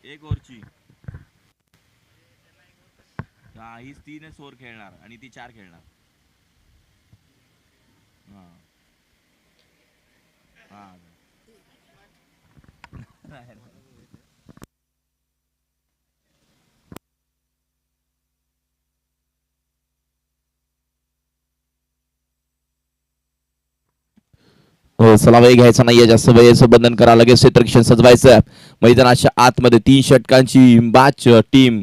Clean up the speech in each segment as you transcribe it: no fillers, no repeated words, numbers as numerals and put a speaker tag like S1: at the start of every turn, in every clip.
S1: एक ओव्हरची. हा, हीच 3च ओव्हर खेळणार आणि ती 4 खेळणार. हा हा.
S2: हो, चला वेळ घ्यायचा नाहीये जास्त, वेळेचं बंधन करा, लगेच क्षेत्ररक्षण सजवायचं. मैदानाच्या आतमध्ये 3 षटकांची मॅच. टीम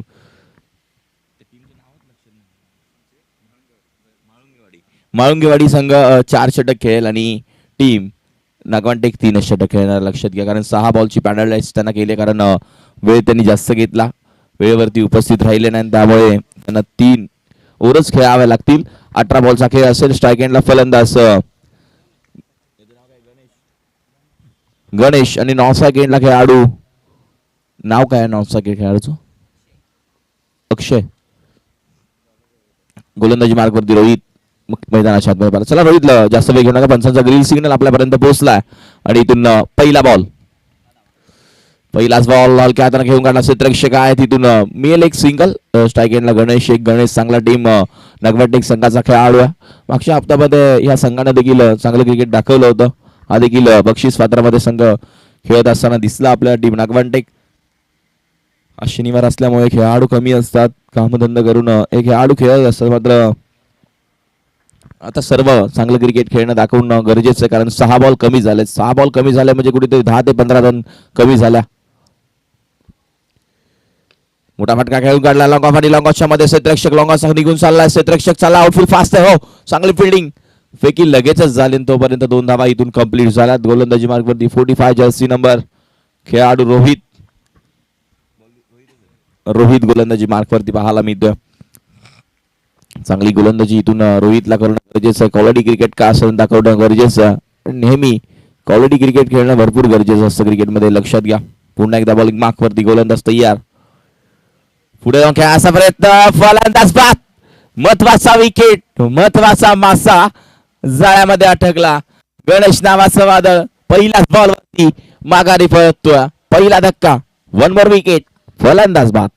S2: माळुंगेवाडी संघ 4 षटक खेळेल आणि टीम नागवानटेक 3 षटक खेळणार. लक्षात घ्या, कारण 6 बॉलची पॅनलाइज त्यांना केली, कारण वेळ त्यांनी जास्त घेतला, वेळेवरती उपस्थित राहिले नाही, त्यामुळे त्यांना 3 ओव्हरच खेळावे लागतील. 18 बॉलचा खेळ असेल. स्ट्राईक एंडला फलंदाज गणेश आणि नॉन स्ट्राईक एंडला खेळाडू, नाव काय नॉन स्ट्राईक खेळाडूचं? अक्षय. गोलंदाजी मार्गवरती रोहित मैदानाच्या आतमध्ये. चला रोहितला जास्त वेळ घेऊ नका, पंचांचा ग्रीन सिग्नल आपल्यापर्यंत पोहोचलाय आणि इथून पहिला बॉल, पहिलाच बॉल हलक्या हाताने घेऊन काढला क्षेत्ररक्षक आहे, तिथून मिळेल एक सिंगल. स्ट्राईक एंडला गणेश. गणेश चांगला टीम नागवंटेक संघाचा खेळाडू आहे. मागच्या हप्त्यामध्ये या संघाने देखील चांगलं क्रिकेट दाखवलं होतं. हा देखील बक्षीस पात्रामध्ये संघ खेळत असताना दिसला आपल्या टीम नागवंटेक. आज शनिवार असल्यामुळे खेळाडू कमी असतात, कामधंदा करून एक खेळाडू खेळत असतात. मात्र आता सर्व चांगलं क्रिकेट खेळणं दाखवणं गरजेचं आहे, कारण 6 बॉल कमी झाले. 6 बॉल कमी झाले म्हणजे कुठेतरी 10 ते 15 रन कमी झाल्या. मोठा फटका खेळून काढला लॉंग ऑफ आणि लॉंग ऑफच्या मध्ये क्षेत्ररक्षक लॉंग ऑफ निघून चाललाय. क्षेत्ररक्षक चालला, आउटफील्ड फास्ट आहे. हो, चांगली फिल्डिंग, फेकी लगेचच झाली, तोपर्यंत 2 धावा इथून कंप्लीट झाल्यात. गोलंदाजी मार्गवरती 45 जर्सी नंबर खेळाडू रोहित गोलंदाजी मार्कवरती पाहायला मिळतोय. चांगली गोलंदाजी इथून रोहितला करणं गरजेचं आहे. क्वालिटी क्रिकेट का असं दाखवणं गरजेचं आहे, नेहमी क्वालिटी क्रिकेट खेळणं भरपूर गरजेचं असतं क्रिकेटमध्ये. लक्षात घ्या. पुन्हा एकदा बॉलिंग मार्कवरती गोलंदाज तयार, पुढे जाऊन खेळायचा प्रयत्न, फलंदाज बाद. महत्वाचा विकेट, महत्वाचा मासा जाळ्यामध्ये अटकला. गणेश नावाचं वादळ पहिल्याच बॉलवरती माघारी पळतोय. पहिला धक्का, 1 मोर विकेट, फलंदाज बाद.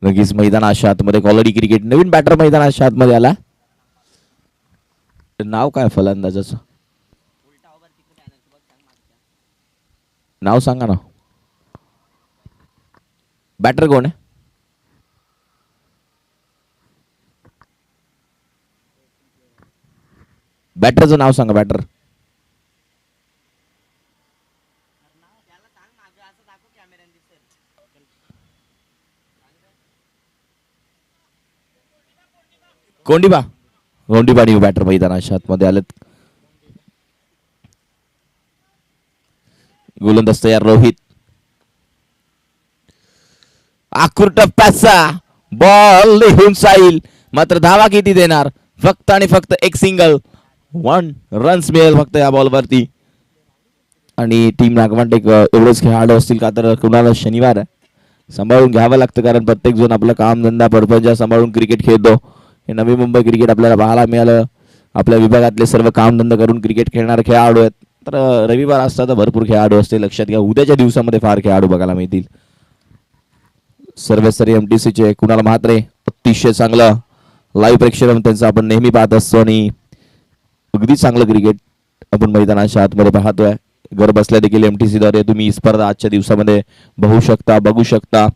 S2: लगेच मैदानाच्या आतमध्ये क्वालिटी क्रिकेट नवीन बॅटर मैदानाच्या आतमध्ये आला. नाव काय फलंदाजाचं? नाव सांगा ना. बॅटर कोण आहे? बॅटरचं नाव सांगा. बॅटर कोंडीबा. कोंडीबा न्यू बॅटर मैदानाच्या आतमध्ये आलेत. गोलंदाज तयार रोहित. आखूर टप्प्याचा बॉल निघून जाईल, मात्र धावा किती देणार? फक्त आणि फक्त एक सिंगल. 1 रन्स मिळेल फक्त या बॉलवरती. आणि टीम नागवंटेक एवढेच खेळाडू असतील का, तर कुणाला शनिवार आहे, सांभाळून घ्यावं लागतं, कारण प्रत्येक जण आपलं कामधंदा परपंच सांभाळून क्रिकेट खेळतो. हे नवी मुंबई क्रिकेट आपल्याला पाहायला मिळालं. आपल्या विभागातले सर्व कामधंदा करून क्रिकेट खेळणारे खेळाडू आहेत. तर रविवार असता तर भरपूर खेळाडू असते. लक्षात घ्या, उद्याच्या दिवसामध्ये फार खेळाडू बघायला मिळतील. सर्वेसरी एमटीसीचे कुणाल म्हात्रे अतिशय चांगलं लाईव्ह प्रेक्षण त्यांचं आपण नेहमी पाहत असतो आणि अगदी चांगलं क्रिकेट आपण मैदानाच्या आतमध्ये पाहतोय. घर बसल्या देखील एमटीसी द्वारे तुम्ही ही स्पर्धा आजच्या दिवसामध्ये बघू शकता.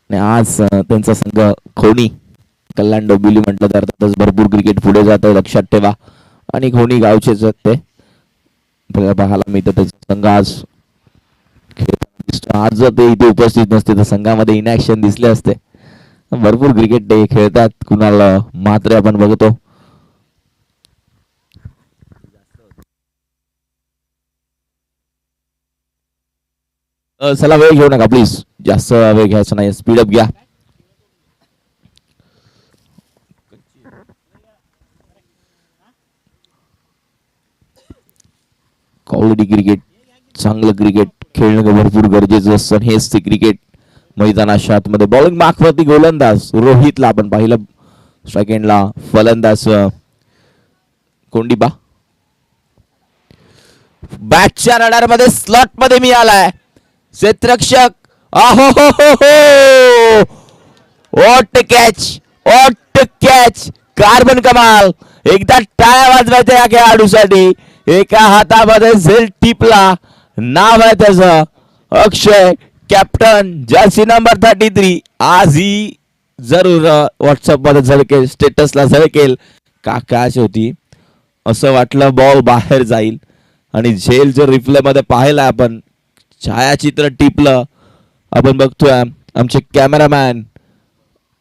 S2: आणि आज त्यांचा संघ खोनी कल्याण डोंबिवली म्हटलं तर भरपूर क्रिकेट पुढे जात आहे. लक्षात ठेवा. आणि खोनी गावचेच आहेत ते, पाहायला मिळतं. त्यांचा संघ आज जर ते इथे उपस्थित नसते तर संघामध्ये इनॅक्शन दिसले असते. भरपूर क्रिकेट ते खेळतात. कुणाला मात्र आपण बघतो. चला वेळ घेऊ नका प्लीज, जास्त वेळ घ्यायचा नाही, स्पीडअप घ्या. क्वालिटी क्रिकेट, चांगलं क्रिकेट खेळणं भरपूर गरजेचं असतं. हेच ते क्रिकेट मैदानाच्या आतमध्ये. बॉलिंग मार्कवरती गोलंदाज रोहितला आपण पाहिलं, सेकंडला फलंदाज कोंडिबा. बॅटच्या रडार मध्ये स्लॉट मध्ये मी आलाय क्षेत्ररक्षक. आहो हो हो हो, ओट कॅच, ओट कॅच, कार्बन कमाल. एकदा टाळ्या वाजवायच्या या खेळाडूसाठी. एका हातामध्ये झेल टिपला, नाव आहे त्याचं अक्षय, कॅप्टन, जर्सी नंबर 33. आज ही जरूर व्हॉट्सअप मध्ये झळकेल, स्टेटसला झळकेल. का कॅच होती असं वाटलं, बॉल बाहेर जाईल आणि झेल जर रिप्ले मध्ये पाहिलं आपण, छायाचित्र टिपलं. आपण बघतोय आमचे कॅमेरामॅन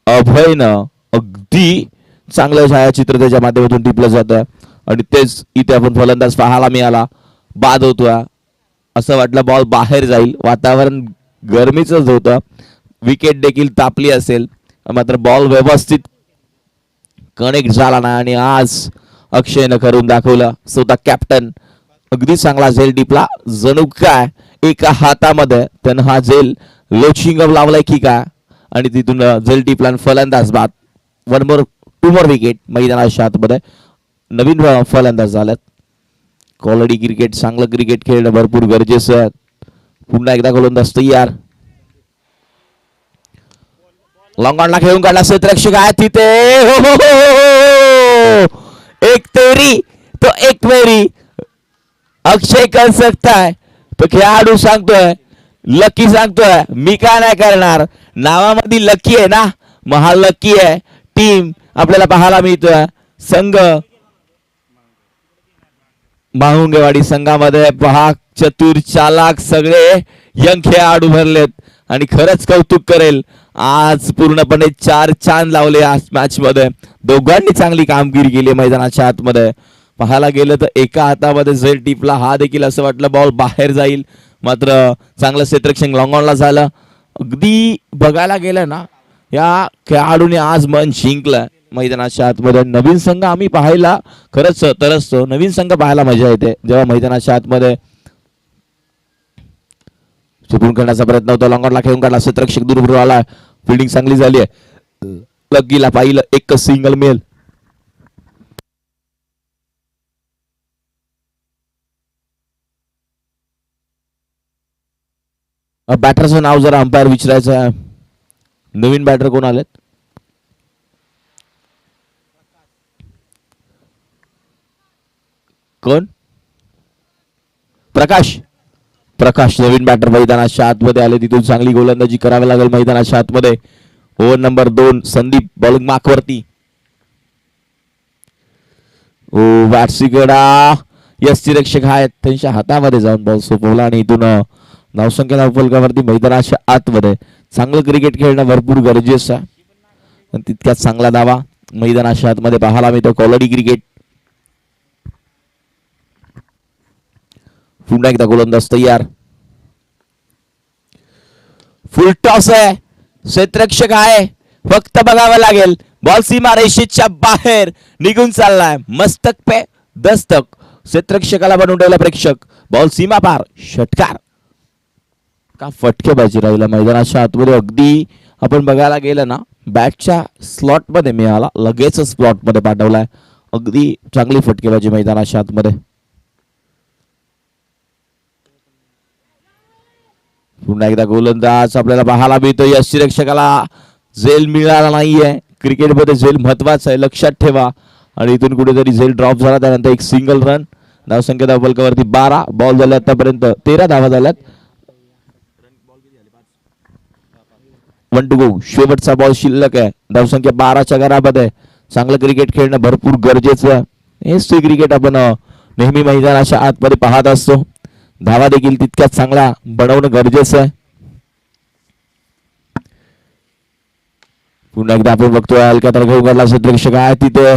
S2: अभयनं अगदी चांगलं छायाचित्र त्याच्या माध्यमातून टिपलं जातं आणि तेच इथे आपण फलंदाज पाहायला मिळाला. बाद होतोय असं वाटलं, बॉल बाहेर जाईल. वातावरण गरमीचंच होतं, विकेट देखील तापली असेल, मात्र बॉल व्यवस्थित कनेक्ट झाला ना. आणि आज अक्षयनं करून दाखवलं, स्वतः कॅप्टन. अगदी चांगला झेल टिपला, जणू काय एका हातामध्ये त्यानं हा झेल लोचिंगम लावलाय की काय, आणि तिथून झेल टिपला आणि फलंदाज बाद. 2 more विकेट मैदानाच्या आतमध्ये. नवीन फलंदाज झाल्यात. क्वालिटी क्रिकेट, चांगलं क्रिकेट खेळणं भरपूर गरजेचं आहे. पुन्हा एकदा गोलंदाज तयार. लॉंग ऑनला खेळून काढला क्षेत्ररक्षक आहे तिथे. हो हो हो, एक तेरी तो एक मेरी. अक्षय कर सकता है तो खेळाडू सांगतोय, लकी सांगतोय मी काय नाही करणार. नावामध्ये लकी आहे ना, महा लकी आहे. टीम आपल्याला पाहायला मिळतोय. संघ माहुंगेवाडी संघामध्ये पहा, चतुर चालाक सगळे यंग खेळाडू भरलेत आणि खरंच कौतुक करेल. आज पूर्णपणे 4 चांद लावले आज मॅच मध्ये. दोघांनी चांगली कामगिरी केली मैदानाच्या आतमध्ये. पाहायला गेलं तर एका हातामध्ये झेल टिपला, हा देखील असं वाटलं बॉल बाहेर जाईल, मात्र चांगलं क्षेत्ररक्षण लॉंग ऑनला झालं. अगदी बघायला गेलं ना, या खेळाडूने आज मन जिंकलं मैदानाच्या आतमध्ये. नवीन संघ आम्ही पाहायला खरंच तरसतो. नवीन संघ पाहायला मजा येते जेव्हा मैदानाच्या आतमध्ये. चुकून करण्याचा प्रयत्न होता, लॉंग ऑनला खेळून काढला क्षेत्ररक्षक, दूर आला. फिल्डिंग चांगली झाली आहे, लकीला पाहिलं, एक सिंगल मेल. बॅटरचं नाव जरा अंपायर विचारायचं आहे. नवीन बॅटर कोण आलेत? कोण? प्रकाश. प्रकाश नवीन बॅटर मैदानाच्या आतमध्ये आले. तिथून चांगली गोलंदाजी करावी लागेल मैदानाच्या आतमध्ये. ओव्हर नंबर 2 संदीप बॉलिंग मार्कवरती. ओ बॅट्सीकडा यष्टिरक्षक आहेत, त्यांच्या हातामध्ये जाऊन बॉल सोपवला आणि इथून धावसंख्या धावफलकावरती मैदानाच्या आतमध्ये. चांगलं क्रिकेट खेळणं भरपूर गरजेचं आहे, तितक्याच चांगला धावा मैदानाच्या आतमध्ये पाहायला मिळतो. Quality cricket. पुन्हा एकदा गोलंदाज तयार. फुल टॉस आहे, क्षेत्ररक्षक आहे, फक्त बघावं लागेल. बॉल सीमा रेषेच्या बाहेर निघून चाललाय. मस्तक पे दस्तक, क्षेत्ररक्षकाला बनवून ठेवला प्रेक्षक. बॉल सीमा पार, षटकार. का फटकेबाजी राहिला मैदानाच्या आतमध्ये. अगदी आपण बघायला गेलं ना, बॅटच्या स्लॉट मध्ये मिळाला, लगेच स्लॉट मध्ये पाठवलाय. अगदी चांगली फटकेबाजी मैदानाच्या आतमध्ये. पुन्हा एकदा गोलंदाज आपल्याला पाहायला मिळतो. यष्टिरक्षकाला झेल मिळाला नाहीये. क्रिकेटमध्ये झेल महत्वाचं आहे, लक्षात ठेवा. आणि इथून कुठेतरी झेल ड्रॉप झाला, त्यानंतर एक सिंगल रन. धावसंख्या धावफलकावरती 12. बॉल झाले आतापर्यंत 13 धावा झाल्यात. 1 to go. शेवटचा बॉल शिल्लक आहे. धावसंख्या 12च्या घरामध्ये. चांगलं क्रिकेट खेळणं भरपूर गरजेचं आहे. हेच ते क्रिकेट आपण नेहमी मैदानाच्या आतमध्ये पाहत असतो. धावा देखील तितक्याच चांगला बनवणं गरजेचं आहे. पुन्हा एकदा आपण बघतोय हलक्या तर घेऊन काढला क्षेत्ररक्षक आहे तिथे.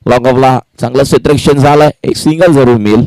S2: लॉंग ऑफला चांगलं क्षेत्ररक्षण झालंय, एक सिंगल जरूर मिळेल.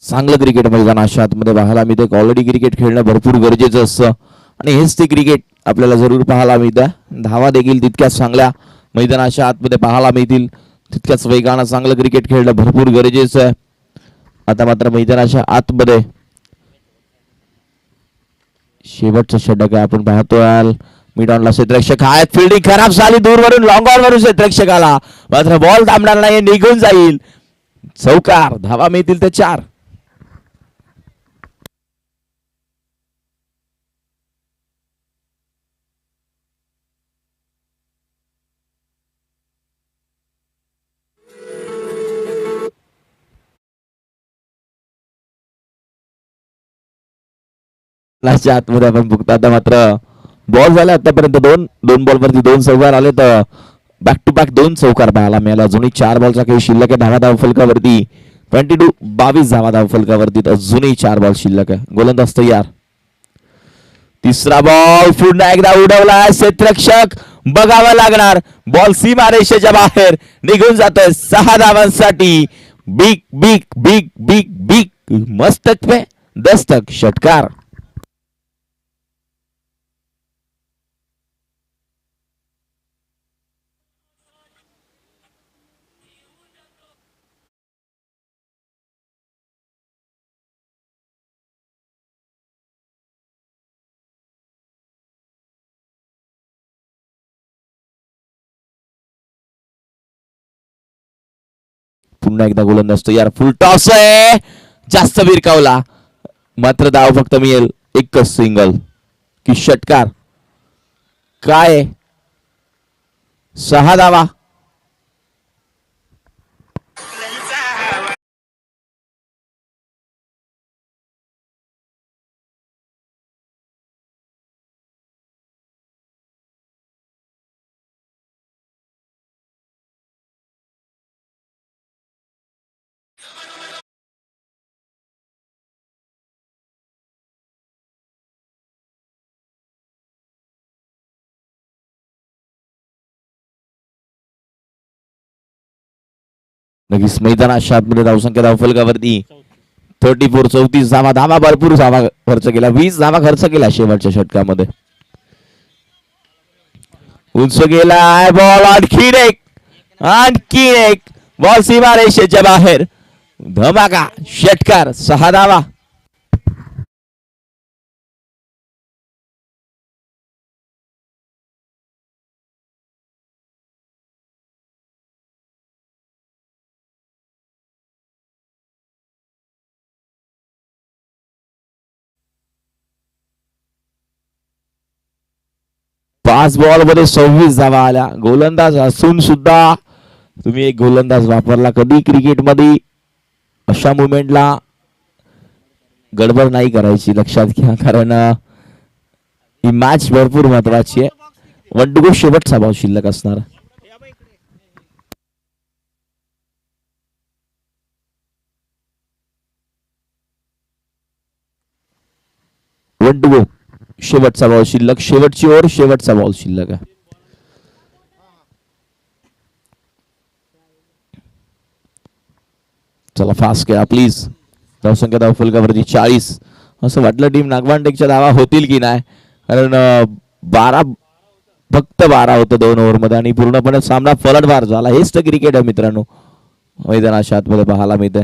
S2: चांगलं क्रिकेट मैदानाच्या आतमध्ये पाहायला मिळते. क्वालिटी क्रिकेट खेळणं भरपूर गरजेचं असतं आणि हेच ते क्रिकेट आपल्याला जरूर पाहायला मिळतं. धावा देखील तितक्याच चांगल्या मैदानाच्या आतमध्ये पाहायला मिळतील. तितक्याच वेगानं चांगलं क्रिकेट खेळणं भरपूर गरजेचं आहे. आता मात्र मैदानाच्या आतमध्ये शेवटचं षटक आहे. आपण पाहतोय मिड ऑनला क्षेत्ररक्षक आहेत. फिल्डिंग खराब झाली दूरवरून, लॉंग ऑन वरून क्षेत्ररक्षकाला मात्र बॉल थांबणार नाही, निघून जाईल. चौकार. धावा मिळतील ते 4. आतमध्ये आपण बघतो आता मात्र बॉल झाले आतापर्यंत दोन बॉल वरती 2 चौकार आले. तर बॅक टू बॅक 2 चौकार पाहायला मिळाला. अजूनही 4 बॉलचा काही शिल्लक आहे. धावा फलकावरती 22 धावा फलकावरती अजूनही 4 बॉल शिल्लक आहे. गोलंदाज तयार. तिसरा बॉल पुन्हा एकदा उडवला. क्षेत्ररक्षक बघावा लागणार. बॉल सीमा रेषेच्या बाहेर निघून जातोय. 6 धावांसाठी big big big big big मस्तक पे दस्तक. षटकार. पुन्हा एकदा गोलंदाज तयार. फुल टॉस आहे. जास्त विरकावला मात्र धाव फक्त मिळेल एकच सिंगल की षटकार. काय 6 धावा. नक्कीच मैदानाच्या आतमध्ये धावसंख्या धावफलकावरती 34 धावा भरपूर धावा खर्च केला. 20 धावा खर्च केला शेवटच्या षटकामध्ये. उंच गेला बॉल. आणखी एक बॉल सीमा रेषेच्या बाहेर. धमाका. षटकार. 6 धावा. पाच बॉल मध्ये 26 धावा आल्या. गोलंदाज असून सुद्धा तुम्ही एक गोलंदाज वापरला. कधी क्रिकेटमध्ये अशा मुवमेंटला गडबड नाही करायची, लक्षात घ्या. कारण ही मॅच भरपूर महत्वाची आहे. 1 to go शेवटचा बॉल शिल्लक असणार. 1 to go शेवटचा बॉल शिल्लक. शेवटची ओव्हर शेवटचा बॉल शिल्लक आहे. चला फास्ट करा प्लीज. धावसंख्या धावफलकावरती 40. असं वाटलं टीम नागवांडेकच्या धावा होतील की नाही, कारण 12 फक्त 12 होतं 2 ओव्हर मध्ये आणि पूर्णपणे सामना पलटवार झाला. हेच तर क्रिकेट आहे मित्रांनो, मैदानाच्या आतमध्ये पाहायला मिळते.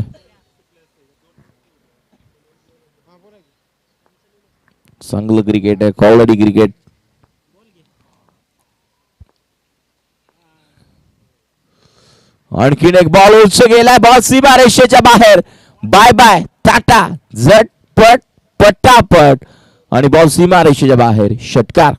S2: चांगलं क्रिकेट आहे, क्वालिटी क्रिकेट. आणखीन एक बॉल उंच गेलाय. बॉल सीमा रेषेच्या बाहेर. बाय बाय टाटा झटपट पटापट आणि बॉल सीमा रेषेच्या बाहेर. षटकार.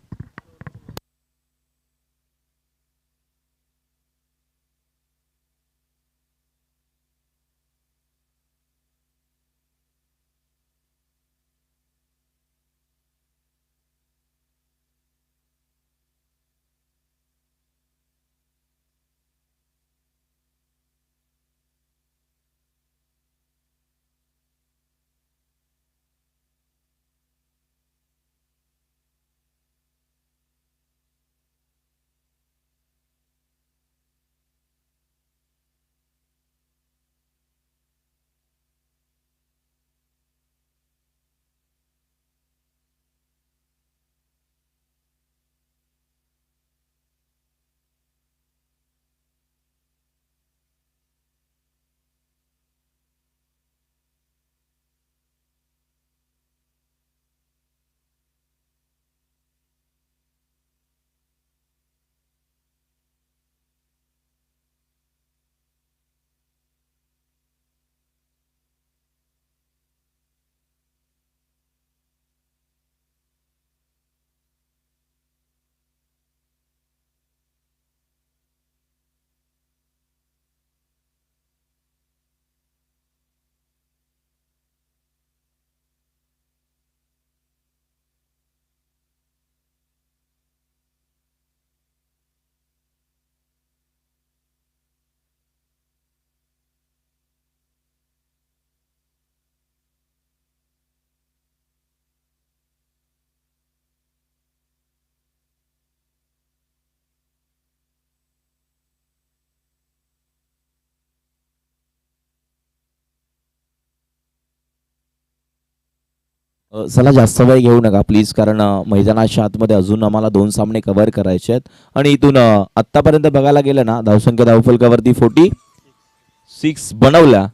S2: चला जास्त वेळ घेऊ नका प्लीज, कारण मैदानाच्या आतमध्ये अजून आम्हाला 2 सामने कव्हर करायचे आहेत. आणि इथून आत्तापर्यंत बघायला गेलं ना, धावसंख्या धावफलकावरती 46 बनवल्या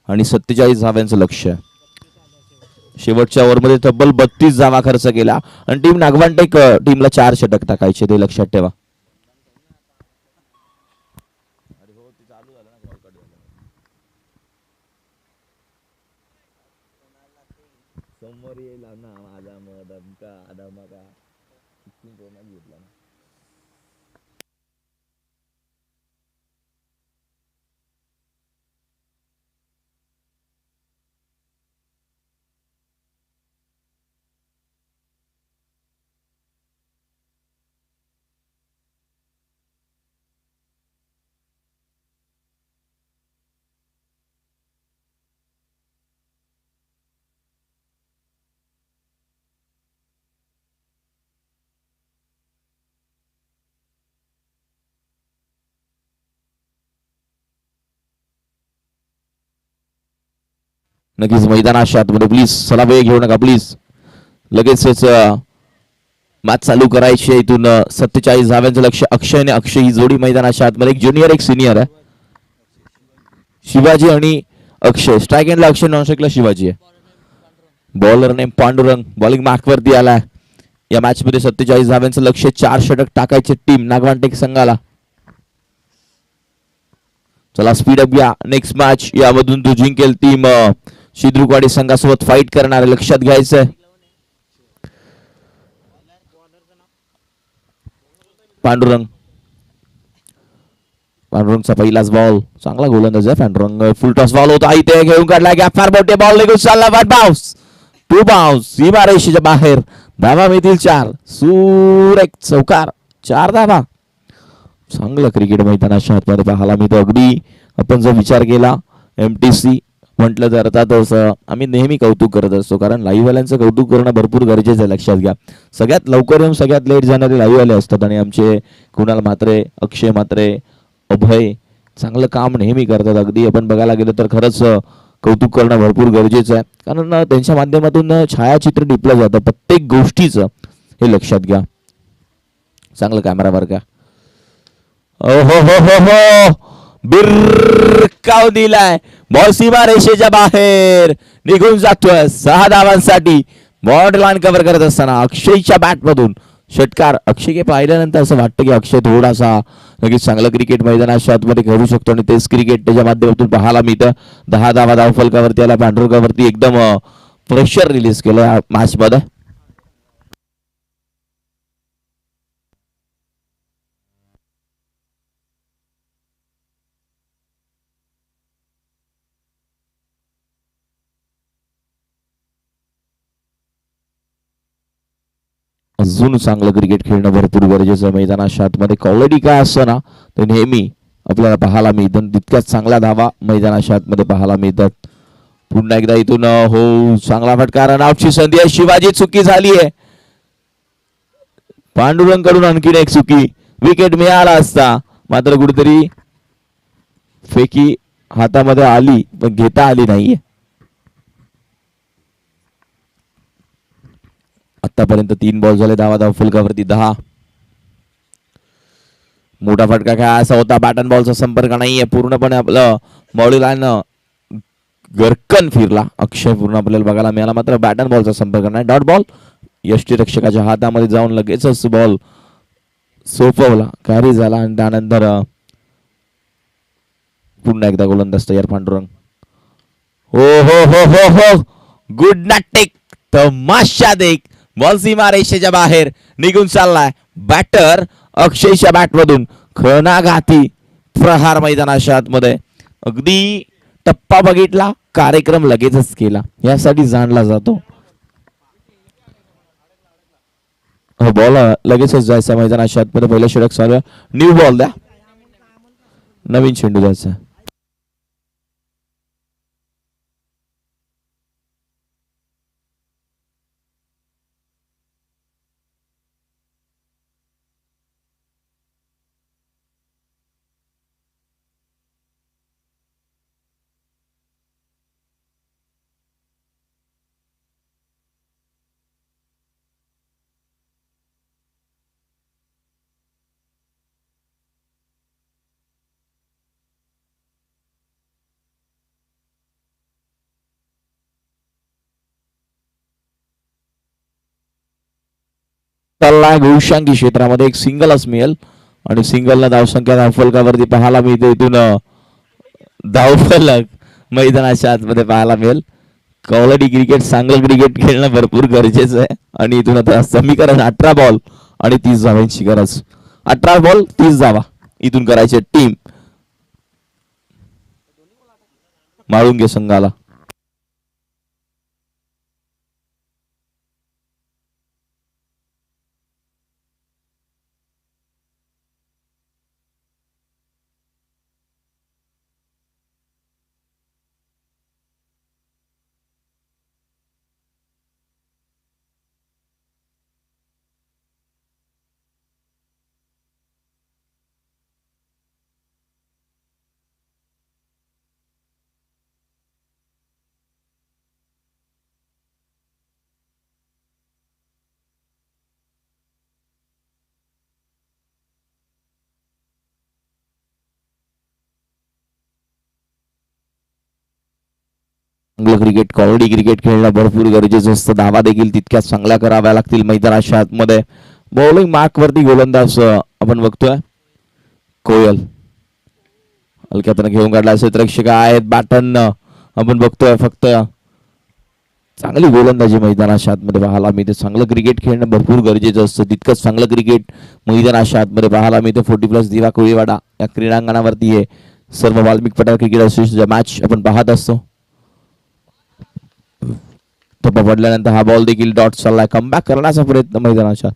S2: आणि 47 धाव्यांचं लक्ष आहे. शेवटच्या ओव्हरमध्ये तब्बल 32 धावा खर्च केला आणि टीम नागवानटेक टीमला 4 षटक टाकायचे, ते लक्षात ठेवा. समोर येईल ना माझा मदमका आदमका घेतला ना. नक्कीच मैदानाच्या आतमध्ये प्लीज, चला वेळ घेऊ नका प्लीज, लगेचच मॅच चालू करायची आहे. इथून 47 धाव्यांचं लक्ष. अक्षय आणि अक्षय ही जोडी मैदानाच्या आतमध्ये, एक ज्युनियर एक सिनियर आहे. शिवाजी आणि अक्षय, स्ट्राईक एंडला अक्षय, नॉन स्ट्राईकला शिवाजी आहे. बॉलर नेम पांडुरंग बॉलिंग मार्कवरती आलाय. या मॅच मध्ये 47 धाव्यांचं लक्ष, 4 षटक टाकायचे टीम नागवानटेक संघाला. चला स्पीड अप घ्या. नेक्स्ट मॅच यामधून तो जिंकेल टीम शिद्रुकवाडी संघासोबत फाईट करणार आहे, लक्षात घ्यायचंय. पांडुरंगचा पहिलाच बॉल, चांगला गोलंदाज आहे पांडुरंग. फुल टॉस बॉल होता इथे, घेऊन काढला गॅप, फार मोठे बॉल निघून चालला, वन बाउन्स, 2 बाउन्स, सीमारेषेच्या बाहेर. धावा मिळतील 4, सुरेख चौकार, 4 धावा. चांगलं क्रिकेट मैदानाच्या आतमध्ये पाहायला मिळतं. अगदी आपण जर विचार केला, MTC म्हटलं तर अर्थातच आम्ही नेहमी कौतुक करत असतो, कारण लाईव्हवाल्यांचं कौतुक करणं भरपूर गरजेचं आहे, लक्षात घ्या. सगळ्यात लवकर येऊन सगळ्यात लेट जाणारे लाईव्हवाले असतात आणि आमचे कुणाल म्हात्रे, अक्षय म्हात्रे, अभय चांगलं काम नेहमी करतात. अगदी आपण बघायला गेलं तर खरंच कौतुक करणं भरपूर गरजेचं आहे, कारण त्यांच्या माध्यमातून छायाचित्र टिपलं जातं प्रत्येक गोष्टीचं, हे लक्षात घ्या. चांगलं कॅमेरावर का, ओ हो हो हो हो, बिरकाव दिलाय, बॉल सीमा रेषेच्या बाहेर निघून जातोय. 6 धावांसाठी बॉर्डर लाईन कव्हर करत असताना अक्षयच्या बॅट मधून षटकार. अक्षय पाहिल्यानंतर असं वाटतं की अक्षय थोडासा नक्कीच चांगलं क्रिकेट मैदानाच्या आतमध्ये खेळू शकतो आणि तेच क्रिकेट त्याच्या माध्यमातून पाहायला मिळतं. 10 धावा धावफलकावरती आला, पांडुरंगावरती एकदम प्रेशर रिलीज केलं या मॅच मध्ये. अजून चांगलं क्रिकेट खेळणं भरपूर गरजेचं आहे मैदानाच्या आतमध्ये. क्वालिटी काय असतं ना, ते नेहमी आपल्याला पाहायला मिळतं. तितक्याच चांगल्या धावा मैदानाच्या आतमध्ये पाहायला मिळतात. पुन्हा एकदा इथून हो, चांगला फटका, रनआउटची संधी आहे. शिवाजी, चुकी झाली आहे. पांडुरंग कडून आणखीन एक चुकी, विकेट मिळाला असता, मात्र कुठेतरी फेकी हातामध्ये आली पण घेता आली नाहीये. आतापर्यंत 3 बॉल झाले, धावा फुलकावरती 10. मोठा फटका काय असा होता, बॅट अँड बॉलचा संपर्क नाहीये, पूर्णपणे आपलं बॉडी लाईन गरकन फिरला. अक्षय पूर्ण आपल्याला बघायला मिळाला, मात्र बॅट अँड बॉलचा संपर्क नाही. डॉट बॉल यष्टीरक्षकाच्या हातामध्ये जाऊन लगेचच बॉल सोपवला, कॅरी झाला आणि त्यानंतर पुन्हा एकदा गोलंदाज तयार पांडुरंग. हो हो हो हो हो, गुड नाटिक, तमाशा देख, बॉल सीमा रेषेच्या बाहेर निघून चाललाय. बॅटर अक्षयच्या बॅटमधून खणाघाती प्रहार मैदानाच्या आतमध्ये. अगदी टप्पा बघितला, कार्यक्रम लगेचच केला, यासाठी जाणला जातो. बॉल लगेचच जायचा मैदानाच्या आतमध्ये. पहिलं षटक चालू, न्यू बॉल द्या, नवीन चेंडू द्यायचा. चालला घोषांकी क्षेत्रामध्ये एक सिंगलच मिळेल आणि सिंगलला धावसंख्या धावफलकावरती पाहायला मिळते. इथून धावफलक मैदानाच्या आतमध्ये पाहायला मिळेल. क्वालिटी क्रिकेट चांगलं क्रिकेट खेळणं भरपूर गरजेचं आहे आणि इथून आता समीकरण 18 बॉल आणि 30 धावांची गरज. 18 बॉल 30 धावा इथून करायचे टीम माळुंगे संघाला. चांगलं क्रिकेट क्वालिटी क्रिकेट खेळणं भरपूर गरजेचं असतं. धावा देखील तितक्याच चांगल्या कराव्या लागतील मैदानाच्या आतमध्ये. बॉलिंग मार्क वरती गोलंदाज आपण बघतोय कोयल हलक्यातनं घेऊन काढला. क्षेत्ररक्षक आहेत बॅटन आपण बघतोय. फक्त चांगली गोलंदाजी मैदानाच्या आतमध्ये पाहायला मिळते. चांगलं क्रिकेट खेळणं भरपूर गरजेचं असतं. तितकंच चांगलं क्रिकेट मैदानाच्या आतमध्ये पाहायला मिळते. 40+ दिवा कोळीवाडा या क्रीडांगणावरती हे सर्व वाल्मिक पठार क्रिकेट असोसिएशनचा मॅच आपण पाहत असतो. टप्पा पडल्यानंतर हा बॉल देखील डॉट चाललाय. कमबॅक करण्याचा प्रयत्न मैदानाच्या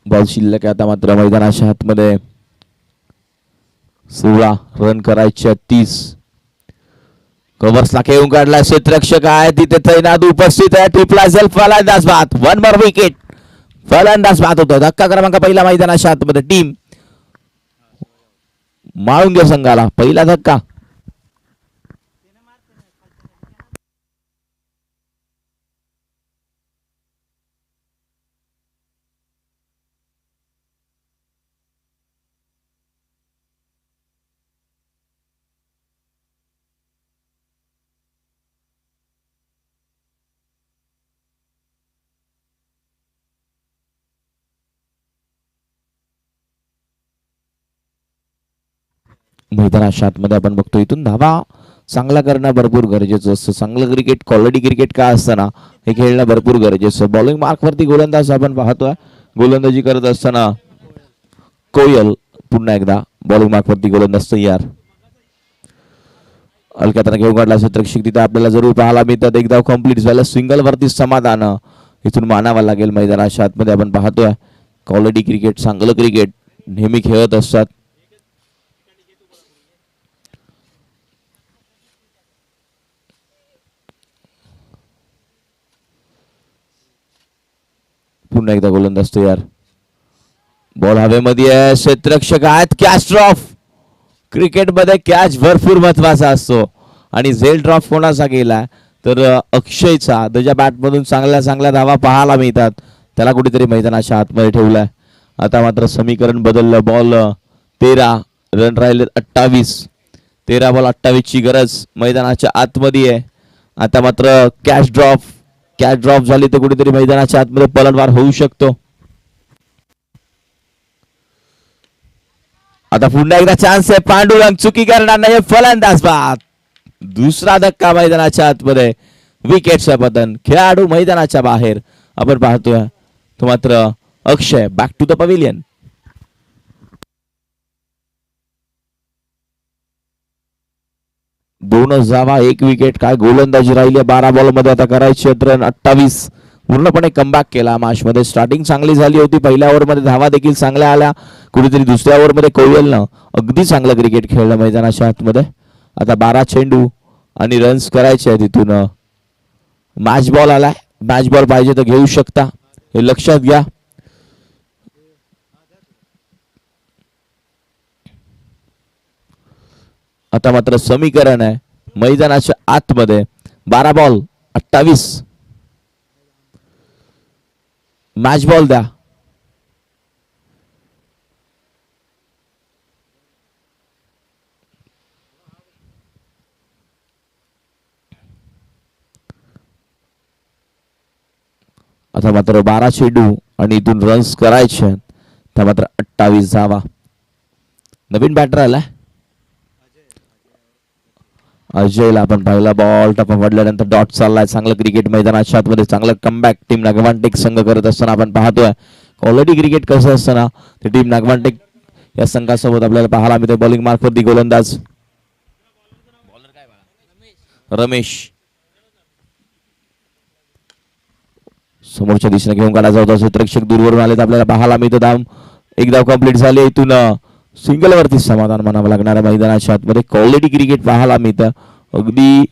S2: बॉल शिल्लक आहे आता मात्र मैदानाच्या आतमध्ये 16 रन करायचे 30. कव्हर्सला खेळून काढला. क्षेत्ररक्षक आहे तिथे तैनात उपस्थित आहे. ट्रिपला झेल फलंदाज बाद 1 वर विकेट. फलंदाज बाद होतो. धक्का क्रमांक पहिला मैदानाच्या आतमध्ये टीम माळुंगे संघाला पहिला धक्का. मैदानाच्या आतमध्ये आपण बघतो इथून धावा चांगला करणं भरपूर गरजेचं असतं. चांगलं क्रिकेट क्वालिटी क्रिकेट काय असतं ना हे खेळणं भरपूर गरजेचं. बॉलिंग मार्क वरती गोलंदाज आपण पाहतोय. गोलंदाजी करत असताना कोयल पुन्हा एकदा बॉलिंग मार्क वरती गोलंदाज तयार. हलक्यात घेऊन काढला. क्षेत्ररक्षक तिथे आपल्याला जरूर पाहायला मिळतात. एकदा कम्प्लीट झालं. सिंगल वरती समाधान इथून मानावं लागेल. मैदानाच्या आतमध्ये आपण पाहतोय क्वालिटी क्रिकेट चांगलं क्रिकेट नेहमी खेळत असतात. पुन्हा एकदा गोलंदाज तयार. बॉल हवेमध्ये आहे. क्षेत्ररक्षक आहेत. कॅच ड्रॉप क्रिकेटमध्ये कॅच भरपूर महत्वाचा असतो आणि झेल ड्रॉप कोणाचा गेला तर अक्षयचा. त्याच्या बॅटमधून चांगल्या चांगल्या धावा पाहायला मिळतात. त्याला कुठेतरी मैदानाच्या आतमध्ये ठेवलाय. आता मात्र समीकरण बदललं. बॉल 13 रन राहिले 28. 13 बॉल 28 ची गरज मैदानाच्या आतमध्ये आहे. आता मात्र कॅच ड्रॉप झाली तर कुठेतरी मैदानाच्या आतमध्ये पलटवार होऊ शकतो. आता पुन्हा एकदा चान्स आहे. पांडुरंग चुकी करणार नाही. फलंदाज बाद. दुसरा धक्का मैदानाच्या आतमध्ये विकेटचं पतन. खेळाडू मैदानाच्या बाहेर आपण पाहतोय तो मात्र अक्षय बॅक टू द पवेलियन. दोनच धावा 1 विकेट. काय गोलंदाजी राहिली 12 बॉल मध्ये. आता करायची रन 28. पूर्णपणे कमबॅक केला मॅच मध्ये. स्टार्टिंग चांगली झाली होती. पहिल्या ओव्हरमध्ये धावा देखील चांगल्या आल्या. कुठेतरी दुसऱ्या ओव्हरमध्ये कोयलनं अगदी चांगलं क्रिकेट खेळलं मैदानाच्या आतमध्ये. आता 12 चेंडू आणि रन्स करायचे आहेत. तिथून मॅच बॉल आलाय. मॅच बॉल पाहिजे तर घेऊ शकता हे लक्षात घ्या. आता मात्र समीकरण आहे मैदानाच्या आतमध्ये 12 बॉल 28. मॅच बॉल द्या. आता मात्र 12 चेंडू आणि इथून रन्स करायचे, त्या मात्र 28 धावा. नवीन बॅटर आलाय अजयला. आपण पाहिला बॉल टप्पा पडल्यानंतर डॉट चाललाय. चांगलं क्रिकेट मैदानाच्या आतमध्ये चांगलं कमबॅक टीम नागवानटेक संघ करत असताना आपण पाहतोय. क्वालिटी क्रिकेट कसं असतं ना ते टीम नागवानटेक या संघासोबत आपल्याला पाहायला मिळते. बॉलिंग मार्फत गोलंदाज रमेश समोरच्या दिशेने घेऊन काढायचा होता. क्षेत्ररक्षक दूरवरून आले तर आपल्याला पाहायला मिळतं. धाव एक धाव कंप्लीट झाली. इथून सिंगल वरती समाधान मानावं लागणार मैदानाच्या आतमध्ये. क्वालिटी क्रिकेट पाहायला मिळतं. अगदी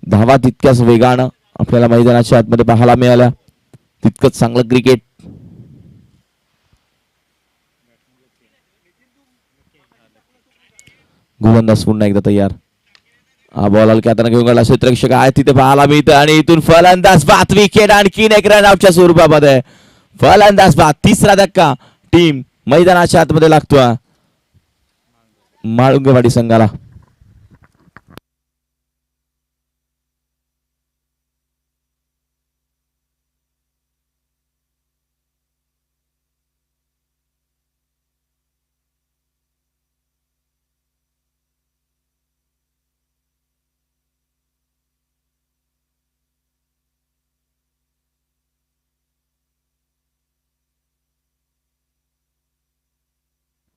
S2: धावा तितक्याच वेगानं आपल्याला मैदानाच्या आतमध्ये पाहायला मिळाल्या. तितकंच चांगलं क्रिकेट. गोलंदाज पुन्हा एकदा तयार. हा बॉल हलक्या हाताने घेऊन गेला. क्षेत्ररक्षक आहे तिथे पाहायला मिळतं आणि इथून फलंदाज बाद. विकेट आणखीन एक रन आउटच्या स्वरूपामध्ये. फलंदाज बाद. तिसरा धक्का टीम मैदानाच्या आतमध्ये लागतोय माळुंगेवाडी संघाला.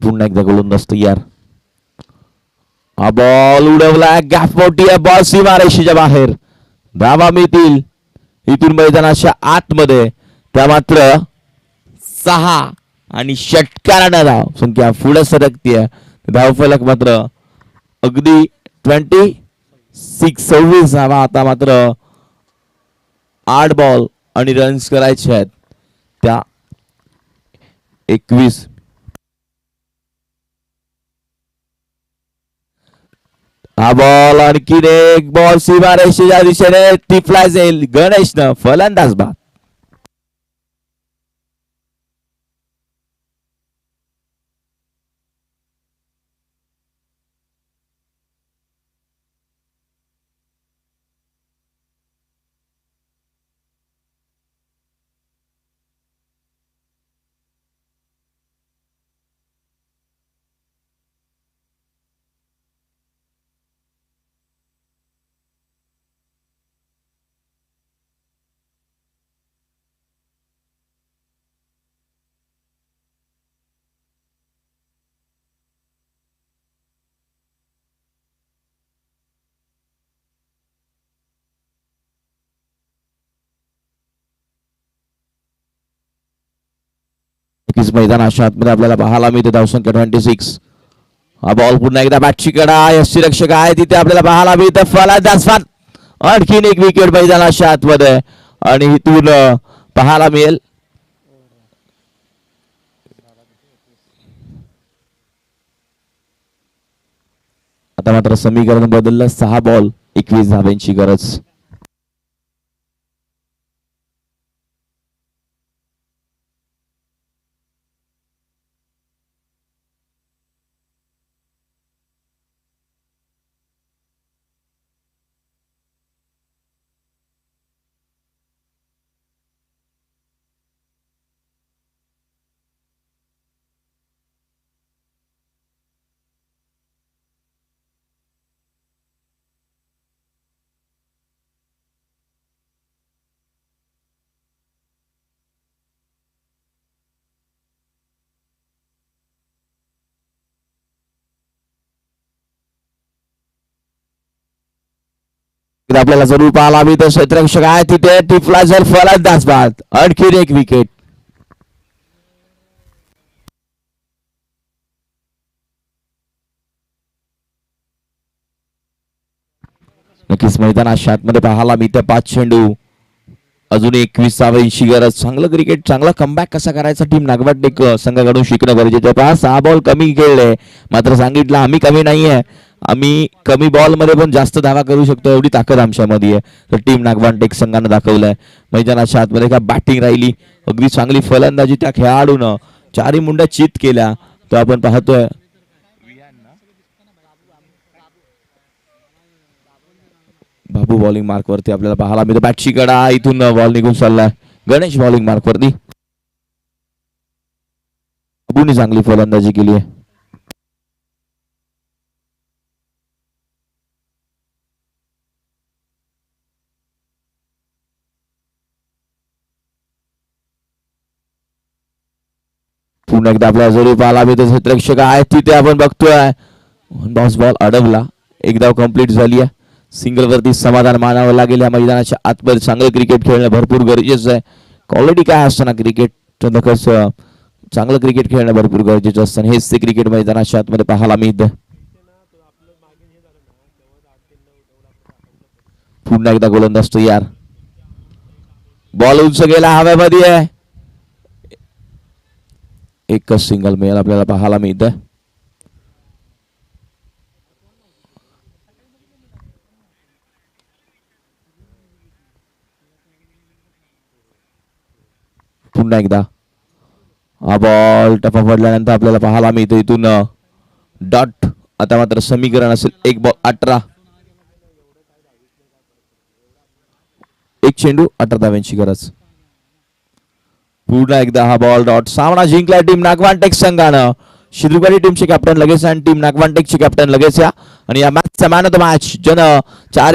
S2: पुन्हा एकदा गोलंदाज तयार. हा बॉल उडवला. गॅप मोठी आहे. बॉल सीमारेषेच्या बाहेर. धावा मिळतील इथून मैदानाच्या आतमध्ये. त्या मात्र 6 आणि षटकारानं धाव संख्या पुढे सरकतीये. धावफलक मात्र अगदी 26 धावा. आता मात्र 8 बॉल आणि रन्स करायचे आहेत त्या 21. हा बॉल आणखीन एक बॉल सीमारेषेच्या दिशेने टिपला जाईल. गणेशनं फलंदाज बाद. मैदानाच्या आतमध्ये आपल्याला पाहायला मिळते धावसंख्या 26. हा बॉल पुन्हा एकदा बॅटची कडा. यष्टीरक्षक आहे तिथे आपल्याला पाहायला मिळतं फलंदाज बाद. आणखीन एक विकेट मैदानाच्या आतमध्ये आणि इथून पाहायला मिळेल आता मात्र समीकरण बदललं. 6 बॉल 21 धाब्यांची गरज. आपल्याला जरूर पाहायला मिळतं. क्षेत्ररक्षक आहे तिथे टिपला जर फलंदाज बाद. आणखीन एक विकेट. नक्कीच मैदानाच्या आतमध्ये पाहायला मिळते 5 चेंडू अजून 21 धावांची गरज. चांगलं क्रिकेट चांगला कमबॅक कसा करायचा टीम नागवानटेक संघाकडून शिकणं गरजेचं आहे. 6 बॉल कमी खेळले मात्र सांगितलं आम्ही कमी नाहीये. आम्ही कमी बॉल मध्ये पण जास्त धावा करू शकतो एवढी ताकद आमच्यामध्ये आहे. तर टीम नागवानटेक संघानं दाखवलंय. मैदानाच्या आतमध्ये का बॅटिंग राहिली अगदी चांगली फलंदाजी त्या खेळाडून 4 मुंड्या चित केल्या. तर आपण पाहतोय बाबू बॉलिंग मार्क वरती आपल्याला पाहायला मिळतं. बॅटची कडा इथून बॉल निघून चाललाय. गणेश बॉलिंग मार्क वरती. अबूने चांगली फलंदाजी केली आहे. पुन्हा एकदा आपल्या जरूर पाहायला मिळते क्षेत्ररक्षक आहेत तिथे आपण बघतोय. बॉस बॉल अडवला. एक धाव कंप्लीट झाली आहे. सिंगल वरती समाधान मानावं लागेल. या मैदानाच्या आतमध्ये चांगलं क्रिकेट खेळणं भरपूर गरजेचं आहे. क्वालिटी काय असतं ना क्रिकेट चांगलं क्रिकेट खेळणं भरपूर गरजेचं असतं. हेच ते क्रिकेट मैदानाच्या आतमध्ये पाहायला मिळतं. पुन्हा एकदा गोलंदाज तयार. बॉल उंच गेला हवेमध्ये आहे. एकच सिंगल मिळेल आपल्याला पाहायला मिळतं. पुन्हा एकदा हा बॉल टप्पा पडल्यानंतर आपल्याला पाहायला मिळतं इथून डॉट. आता मात्र समीकरण असेल 1 बॉल 18. एक चेंडू 18 धावांची गरज. पुन्हा एकदा हा बॉल डॉट. सामना जिंकला टीम नागवानटेक संघानं. शिद्रुवाडी टीमचे कॅप्टन लगेच आणि टीम नागवानटेकचे कॅप्टन लगेच या. आणि या मॅचचा मॅन ऑफ द मॅच जन 4